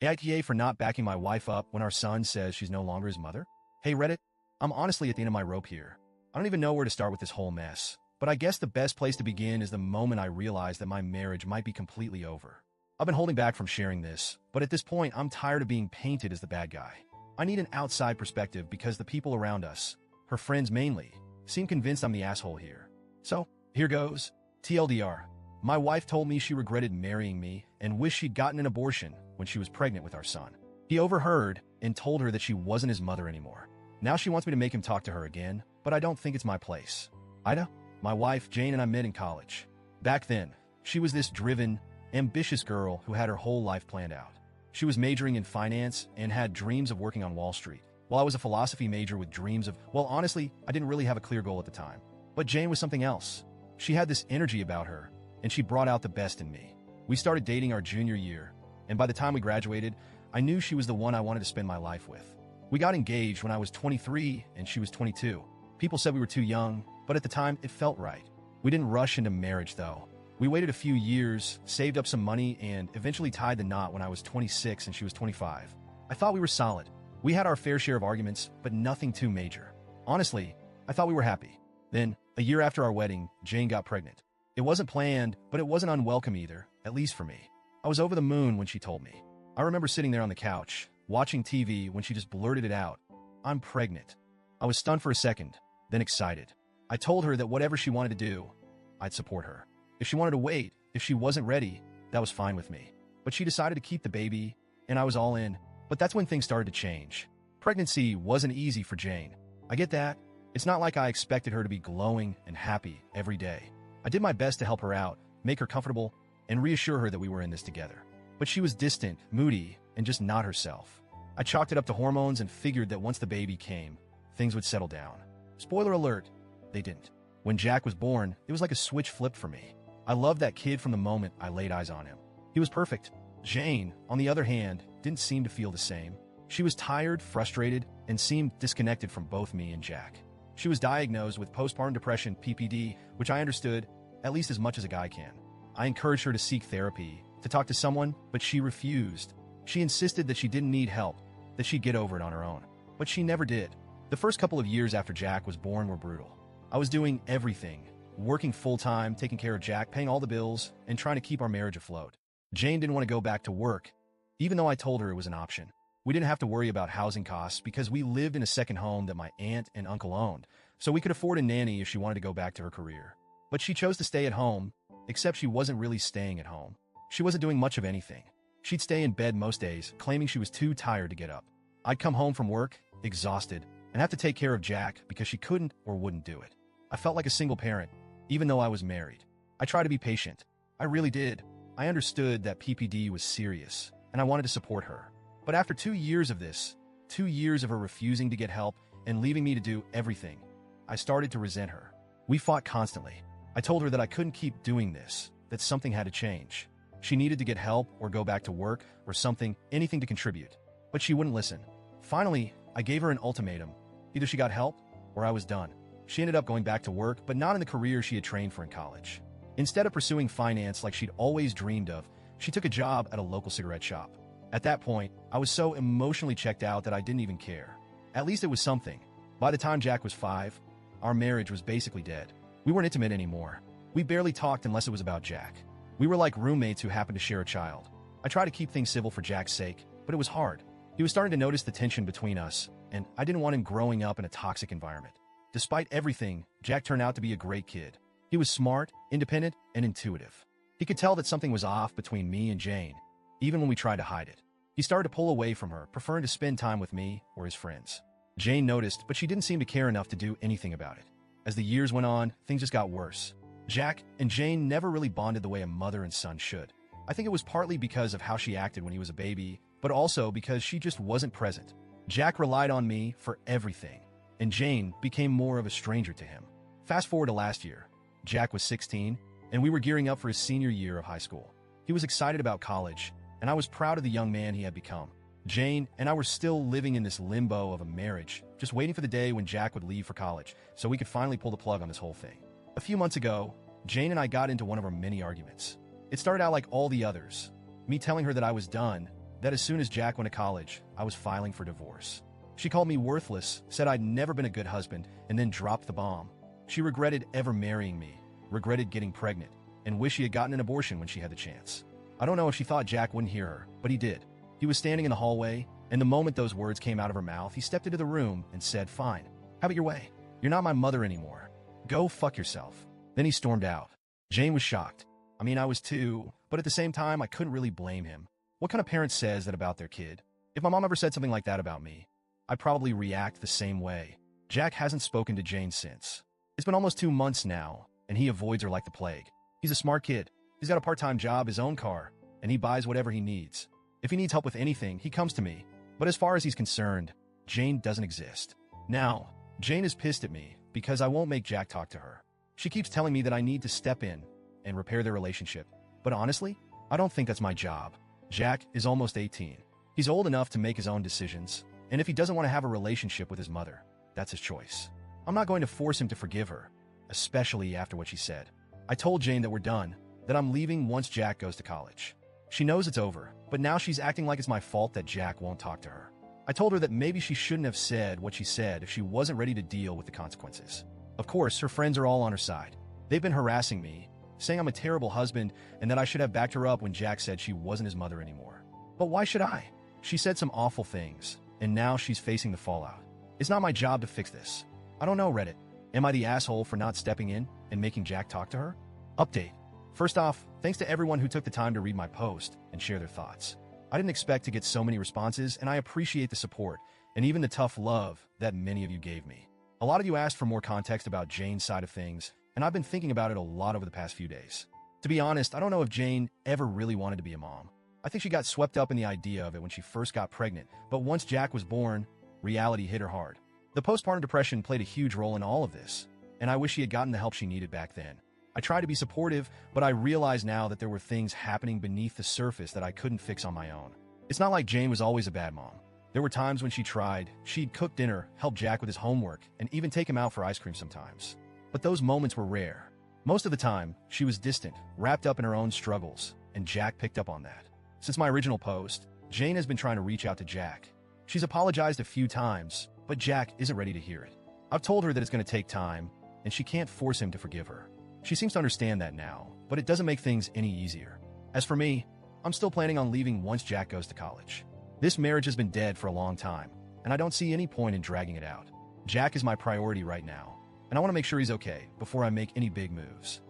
AITA for not backing my wife up when our son says she's no longer his mother? Hey Reddit, I'm honestly at the end of my rope here. I don't even know where to start with this whole mess, but I guess the best place to begin is the moment I realized that my marriage might be completely over. I've been holding back from sharing this, but at this point I'm tired of being painted as the bad guy. I need an outside perspective because the people around us, her friends mainly, seem convinced I'm the asshole here. So, here goes. TLDR. My wife told me she regretted marrying me and wished she'd gotten an abortion when she was pregnant with our son. He overheard and told her that she wasn't his mother anymore. Now she wants me to make him talk to her again, but I don't think it's my place. AITA, my wife, Jane, and I met in college. Back then, she was this driven, ambitious girl who had her whole life planned out. She was majoring in finance and had dreams of working on Wall Street, while I was a philosophy major with dreams of, well, honestly, I didn't really have a clear goal at the time. But Jane was something else. She had this energy about her, and she brought out the best in me. We started dating our junior year, and by the time we graduated, I knew she was the one I wanted to spend my life with. We got engaged when I was 23 and she was 22. People said we were too young, but at the time, it felt right. We didn't rush into marriage, though. We waited a few years, saved up some money, and eventually tied the knot when I was 26 and she was 25. I thought we were solid. We had our fair share of arguments, but nothing too major. Honestly, I thought we were happy. Then, a year after our wedding, Jane got pregnant. It wasn't planned, but it wasn't unwelcome either, at least for me. I was over the moon when she told me. I remember sitting there on the couch, watching TV when she just blurted it out. I'm pregnant. I was stunned for a second, then excited. I told her that whatever she wanted to do, I'd support her. If she wanted to wait, if she wasn't ready, that was fine with me. But she decided to keep the baby, and I was all in. But that's when things started to change. Pregnancy wasn't easy for Jane. I get that. It's not like I expected her to be glowing and happy every day. I did my best to help her out, make her comfortable, and reassure her that we were in this together. But she was distant, moody, and just not herself. I chalked it up to hormones and figured that once the baby came, things would settle down. Spoiler alert, they didn't. When Jack was born, it was like a switch flipped for me. I loved that kid from the moment I laid eyes on him. He was perfect. Jane, on the other hand, didn't seem to feel the same. She was tired, frustrated, and seemed disconnected from both me and Jack. She was diagnosed with postpartum depression, PPD, which I understood at least as much as a guy can. I encouraged her to seek therapy, to talk to someone, but she refused. She insisted that she didn't need help, that she'd get over it on her own. But she never did. The first couple of years after Jack was born were brutal. I was doing everything, working full-time, taking care of Jack, paying all the bills, and trying to keep our marriage afloat. Jane didn't want to go back to work, even though I told her it was an option. We didn't have to worry about housing costs because we lived in a second home that my aunt and uncle owned, so we could afford a nanny if she wanted to go back to her career. But she chose to stay at home, except she wasn't really staying at home. She wasn't doing much of anything. She'd stay in bed most days, claiming she was too tired to get up. I'd come home from work, exhausted, and have to take care of Jack because she couldn't or wouldn't do it. I felt like a single parent, even though I was married. I tried to be patient. I really did. I understood that PPD was serious, and I wanted to support her. But after 2 years of this, 2 years of her refusing to get help and leaving me to do everything, I started to resent her. We fought constantly. I told her that I couldn't keep doing this, that something had to change. She needed to get help or go back to work or something, anything to contribute. But she wouldn't listen. Finally, I gave her an ultimatum. Either she got help or I was done. She ended up going back to work, but not in the career she had trained for in college. Instead of pursuing finance like she'd always dreamed of, she took a job at a local cigarette shop. At that point, I was so emotionally checked out that I didn't even care. At least it was something. By the time Jack was 5, our marriage was basically dead. We weren't intimate anymore. We barely talked unless it was about Jack. We were like roommates who happened to share a child. I tried to keep things civil for Jack's sake, but it was hard. He was starting to notice the tension between us, and I didn't want him growing up in a toxic environment. Despite everything, Jack turned out to be a great kid. He was smart, independent, and intuitive. He could tell that something was off between me and Jane, even when we tried to hide it. He started to pull away from her, preferring to spend time with me or his friends. Jane noticed, but she didn't seem to care enough to do anything about it. As the years went on, things just got worse. Jack and Jane never really bonded the way a mother and son should. I think it was partly because of how she acted when he was a baby, but also because she just wasn't present. Jack relied on me for everything, and Jane became more of a stranger to him. Fast forward to last year. Jack was 16, and we were gearing up for his senior year of high school. He was excited about college, and I was proud of the young man he had become. Jane and I were still living in this limbo of a marriage, just waiting for the day when Jack would leave for college so we could finally pull the plug on this whole thing. A few months ago, Jane and I got into one of our many arguments. It started out like all the others, me telling her that I was done, that as soon as Jack went to college, I was filing for divorce. She called me worthless, said I'd never been a good husband, and then dropped the bomb. She regretted ever marrying me, regretted getting pregnant, and wished she had gotten an abortion when she had the chance. I don't know if she thought Jack wouldn't hear her, but he did. He was standing in the hallway, and the moment those words came out of her mouth, he stepped into the room and said, "Fine, have it your way. You're not my mother anymore. Go fuck yourself." Then he stormed out. Jane was shocked. I mean, I was too, but at the same time, I couldn't really blame him. What kind of parent says that about their kid? If my mom ever said something like that about me, I'd probably react the same way. Jack hasn't spoken to Jane since. It's been almost 2 months now, and he avoids her like the plague. He's a smart kid. He's got a part-time job, his own car, and he buys whatever he needs. If he needs help with anything, he comes to me. But as far as he's concerned, Jane doesn't exist. Now, Jane is pissed at me because I won't make Jack talk to her. She keeps telling me that I need to step in and repair their relationship. But honestly, I don't think that's my job. Jack is almost 18. He's old enough to make his own decisions, and if he doesn't want to have a relationship with his mother, that's his choice. I'm not going to force him to forgive her, especially after what she said. I told Jane that we're done, that I'm leaving once Jack goes to college. She knows it's over, but now she's acting like it's my fault that Jack won't talk to her. I told her that maybe she shouldn't have said what she said if she wasn't ready to deal with the consequences. Of course, her friends are all on her side. They've been harassing me, saying I'm a terrible husband and that I should have backed her up when Jack said she wasn't his mother anymore. But why should I? She said some awful things, and now she's facing the fallout. It's not my job to fix this. I don't know, Reddit. Am I the asshole for not stepping in and making Jack talk to her? Update. First off, thanks to everyone who took the time to read my post and share their thoughts. I didn't expect to get so many responses, and I appreciate the support and even the tough love that many of you gave me. A lot of you asked for more context about Jane's side of things, and I've been thinking about it a lot over the past few days. To be honest, I don't know if Jane ever really wanted to be a mom. I think she got swept up in the idea of it when she first got pregnant, but once Jack was born, reality hit her hard. The postpartum depression played a huge role in all of this, and I wish she had gotten the help she needed back then. I tried to be supportive, but I realize now that there were things happening beneath the surface that I couldn't fix on my own. It's not like Jane was always a bad mom. There were times when she tried. She'd cook dinner, help Jack with his homework, and even take him out for ice cream sometimes. But those moments were rare. Most of the time, she was distant, wrapped up in her own struggles, and Jack picked up on that. Since my original post, Jane has been trying to reach out to Jack. She's apologized a few times, but Jack isn't ready to hear it. I've told her that it's going to take time, and she can't force him to forgive her. She seems to understand that now, but it doesn't make things any easier. As for me, I'm still planning on leaving once Jack goes to college. This marriage has been dead for a long time, and I don't see any point in dragging it out. Jack is my priority right now, and I want to make sure he's okay before I make any big moves.